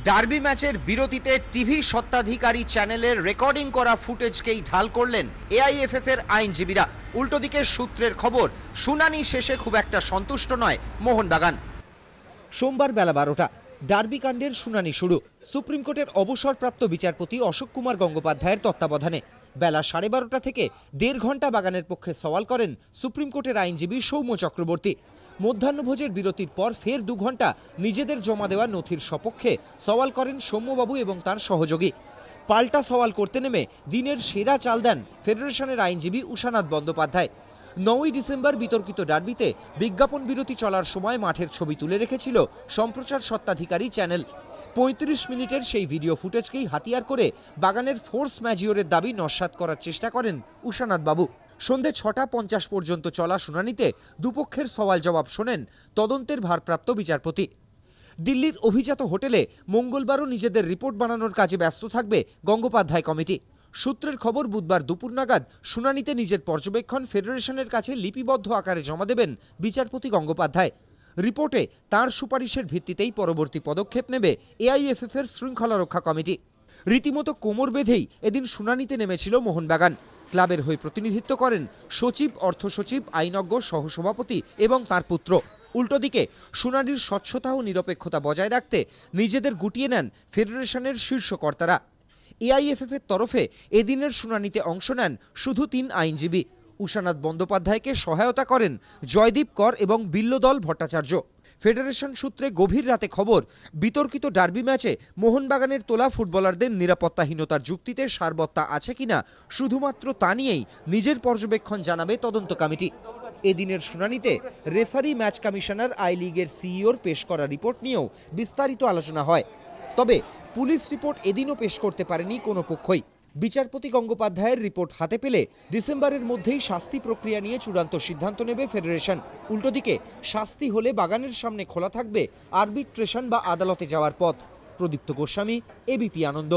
Derby ম্যাচের বিরতিতে TV স্বত্বাধিকারী চ্যানেলের রেকর্ডিং করা ফুটেজকেই ঢাল করলেন এআইএফএফ এর আইনজীবীরা। উল্টো দিকে সূত্রের খবর, শুনানি শেষে খুব একটা সন্তুষ্ট নয় মোহনবাগান। সোমবার বেলা 12টা ডার্বি কাণ্ডের শুনানি শুরু। সুপ্রিম কোর্টের অবসরপ্রাপ্ত বিচারপতি অশোক কুমার গঙ্গোপাধ্যায়ের তত্ত্বাবধানে বেলা 12:30 থেকে 1.5 ঘন্টা বাগানের পক্ষে সওয়াল করেন সুপ্রিম কোর্টের আইনজীবী সৌম্য চক্রবর্তী। মধ্যাহ্নভোজের বিরতির পর ফের 2 ঘন্টা নিজেদের জমা দেওয়া নথির সপক্ষে সওয়াল করেন সৌম্যবাবু এবং তার সহযোগী। পাল্টা সওয়াল করতে নেমে দিনের সেরা চাল দেন ফেডারেশনের আইনজীবী উষানাথ বন্দ্যোপাধ্যায়। 9ই ডিসেম্বর বিতর্কিত ডার্বিতে বিজ্ঞাপন বিরতি চলার সময় মাঠের ছবি তুলে রেখেছিল সম্প্রচার স্বত্বাধিকারী চ্যানেল। 35 মিনিটের সেই ভিডিও ফুটেজকেই হাতিয়ার করে বাগানের ফোর্স ম্যাজিওরের দাবি নস্যাৎ করার চেষ্টা করেন উষানাথ বাবু। সন্ধে 6:50 পর্যন্ত চলা শুনানিতে দুপক্ষের সওয়াল জবাব শোনেন তদন্তের ভারপ্রাপ্ত বিচারপতি। দিল্লির অভিজাত হোটেলে মঙ্গলবারও নিজেদের রিপোর্ট বানানোর কাজে ব্যস্ত থাকবে গঙ্গোপাধ্যায় কমিটি। সূত্রের খবর, বুধবার দুপুর নাগাদ শুনানিতে নিজের পর্যবেক্ষণ ফেডারেশনের কাছে লিপিবদ্ধ আকারে জমা দেবেন বিচারপতি গঙ্গোপাধ্যায়। রিপোর্টে তার সুপারিশের ভিত্তিতেই পরবর্তী পদক্ষেপ নেবে এআইএফএফ এর শৃঙ্খলা রক্ষা কমিটি। রীতিমতো কোমর বেঁধেই এদিন শুনানিতে নেমেছিল মোহনবাগান। ক্লাবের হয়ে প্রতিনিধিত্ব করেন সচিব, অর্থ সচিব, আইনজ্ঞ, সহসভাপতি এবং তার পুত্র। উল্টো দিকে শুনানির স্বচ্ছতা ও নিরপেক্ষতা বজায় রাখতে নিজেদের গুটিয়ে নেন ফেডারেশনের শীর্ষ কর্তারা। এআইএফএফ এর তরফে এদিনের শুনানিতে অংশ নেন শুধু 3 আইনজীবী। উষানাথ বন্দ্যোপাধ্যায়কে সহায়তা করেন জয়দীপ কর এবং বিল্লদল ভট্টাচার্য। ফেডারেশন সূত্রে গভীর রাতে খবর, বিতর্কিত ডার্বি ম্যাচে মোহনবাগানের তোলা ফুটবলারদের নিরাপত্তাহীনতার যুক্তিতে সারবত্তা আছে কিনা শুধুমাত্র তা নিয়েই নিজের পর্যবেক্ষণ জানাবে তদন্ত কমিটি। এদিনের শুনানিতে রেফারি, ম্যাচ কমিশনার, আই লিগের সিইওর পেশ করা রিপোর্ট নিয়েও বিস্তারিত আলোচনা হয়। তবে পুলিশ রিপোর্ট এদিনও পেশ করতে পারেনি কোনো পক্ষই। বিচারপতি গঙ্গোপাধ্যায়ের রিপোর্ট হাতে পেলে ডিসেম্বরের মধ্যেই শাস্তি প্রক্রিয়া নিয়ে চূড়ান্ত সিদ্ধান্ত নেবে ফেডারেশন। উল্টো দিকে শাস্তি হলে বাগানের সামনে খোলা থাকবে আরবিট্রেশন বা আদালতে যাওয়ার পথ। প্রদীপ্ত গোস্বামী, এবিপি আনন্দ।